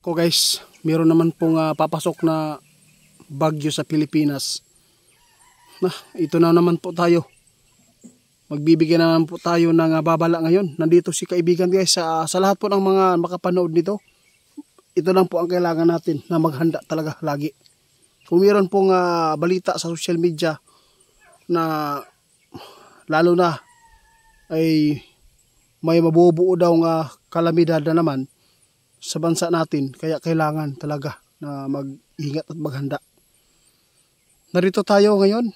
Ko guys, meron naman pong papasok na bagyo sa Pilipinas. Ito na naman po tayo. Magbibigyan na naman po tayo ng babala ngayon. Nandito si kaibigan guys sa lahat po ng mga makapanood nito. Ito lang po ang kailangan natin na maghanda talaga lagi. Kung meron pong balita sa social media na lalo na ay may mabubuo daw kalamidad na naman sa bansa natin, kaya kailangan talaga na mag-ingat at maghanda. Narito tayo ngayon.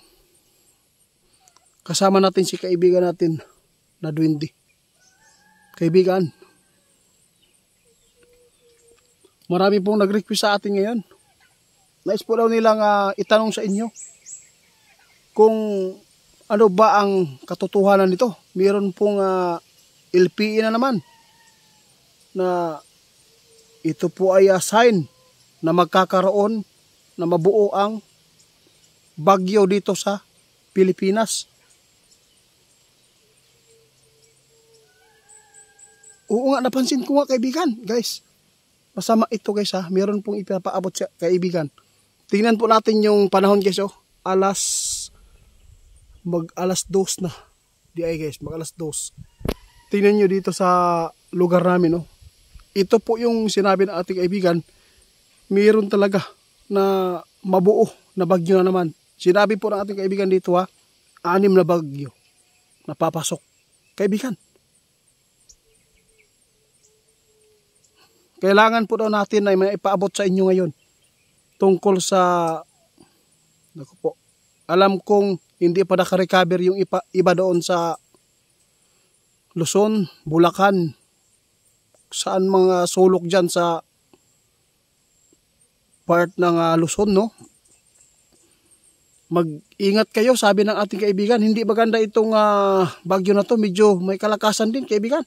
Kasama natin si kaibigan natin na Duwende. Kaibigan, marami pong nag-request sa atin ngayon. Nais po daw nilang itanong sa inyo kung ano ba ang katotohanan nito. Meron pong LPE na naman na ito po ay sign na magkakaroon na mabuo ang bagyo dito sa Pilipinas. Oo nga, napansin ko nga kaibigan, guys. Masama ito guys meron pong ipapaabot sa kaibigan. Tingnan po natin yung panahon guys alas 2 na. Di ay guys, alas 2. Tingnan nyo dito sa lugar namin Ito po yung sinabi ng ating kaibigan, mayroon talaga na mabuo na bagyo na naman. Sinabi po ng ating kaibigan dito 6 na bagyo na papasok. Kaibigan, kailangan po daw natin na may ipaabot sa inyo ngayon tungkol sa, alam kong hindi pa naka-recover yung iba doon sa Luzon, Bulacan, saan mga sulok dyan sa part ng Luzon, Mag-ingat kayo, sabi ng ating kaibigan. Hindi maganda itong bagyo na to, medyo may kalakasan din kaibigan.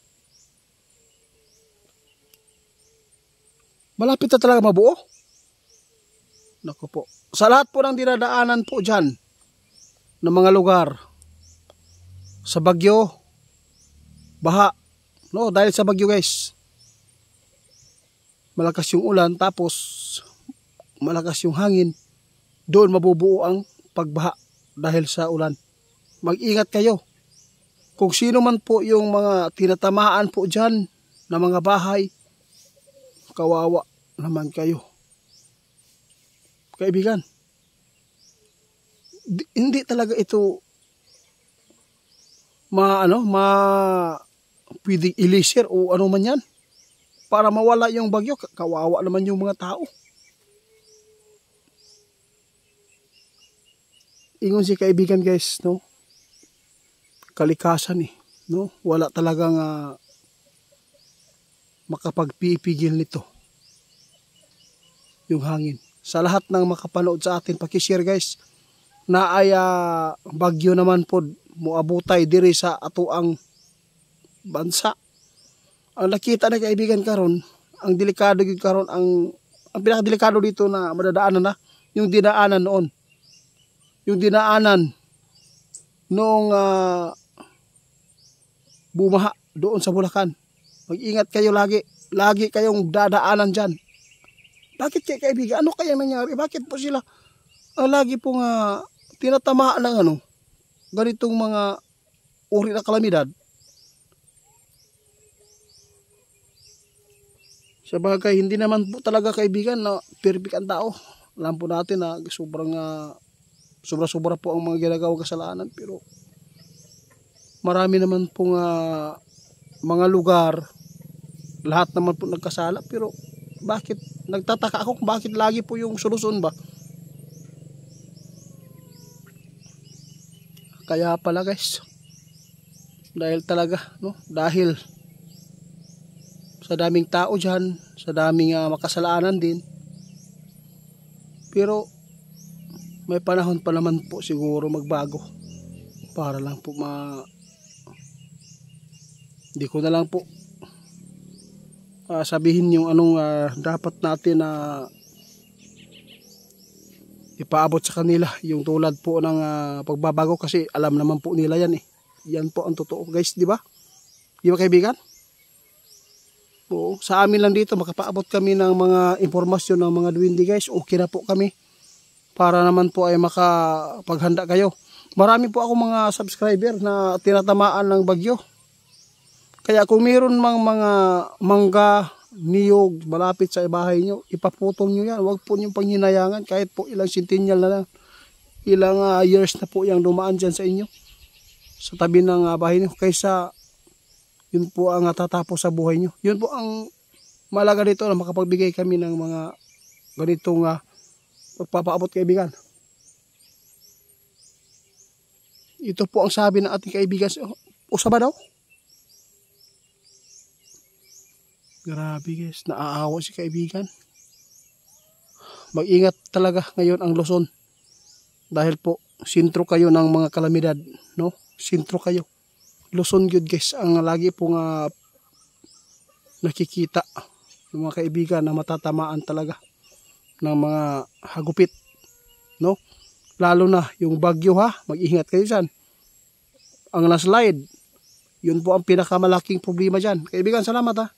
Malapit na talaga mabuo. Naku po. Sa lahat po ng dinadaanan po dyan ng mga lugar, sa bagyo, baha, dahil sa bagyo guys, malakas yung ulan, tapos malakas yung hangin, doon mabubuo ang pagbaha dahil sa ulan. Mag-ingat kayo. Kung sino man po yung mga tinatamaan po dyan na mga bahay, kawawa naman kayo. Kaibigan, hindi talaga ito pwedeng ilisir o ano man yan para mawala yung bagyo. Kawawa naman yung mga tao. Ingon si kaibigan guys, kalikasan wala talagang makapagpipigil nito yung hangin. Sa lahat ng makapanood sa atin, pakishare guys na ay bagyo naman po muabutay diri sa atoang bansa. Ang nakita na kaibigan karon, ang delikado gyud karon, ang pinakadelikado dito na madadaanan yung dinaanan noon. Yung dinaanan noong bumaha doon sa Bulacan. Mag-ingat kayo lagi. Lagi kayong dadaanan dyan. Bakit kayo kaibigan? Ano kaya nangyari? Bakit po sila lagi pong tinatamaan ng ganitong mga uri na kalamidad? Sa bagay, hindi naman po talaga kaibigan na perfect ang tao. Alam po natin na sobra-sobra po ang mga ginagawang kasalanan, pero marami naman pong mga lugar, lahat naman po nagkasala, pero bakit, nagtataka ako kung bakit lagi po yung solusyon ba? Kaya pala guys, dahil talaga, dahil sa daming tao dyan, sa daming makasalanan din, pero may panahon pa naman po siguro magbago para lang po hindi ko na lang po sabihin yung anong dapat natin na ipaabot sa kanila, yung tulad po ng pagbabago, kasi alam naman po nila yan Yan po ang totoo guys, di ba? Di ba kaibigan? po, sa amin lang dito makapaabot kami ng mga impormasyon ng mga duwende guys, okay na po kami. Para naman po ay makapaghanda kayo. Marami po ako mga subscriber na tinatamaan ng bagyo. Kaya kung mayroon mga mangga, niyog, malapit sa bahay nyo, ipaputol nyo yan. Huwag po nyo panghinayangan kahit po ilang centennial na lang. Ilang years na po yung dumaan dyan sa inyo. Sa tabi ng bahay nyo. Kaysa yun po ang tatapos sa buhay nyo. Yun po ang malaga dito na makapagbigay kami ng mga ganitong pagpapaabot kaibigan. Ito po ang sabi ng ating kaibigan. Usaba daw? Grabe guys, naaawa si kaibigan. Mag-ingat talaga ngayon ang Luzon. Dahil po, sintro kayo ng mga kalamidad. No? Sintro kayo. Luzon yun guys, ang lagi pong nakikita ng mga kaibigan na matatamaan talaga ng mga hagupit. No? Lalo na yung bagyo ha, mag-ingat kayo dyan. Ang landslide, yun po ang pinakamalaking problema dyan. Kaibigan, salamat ha.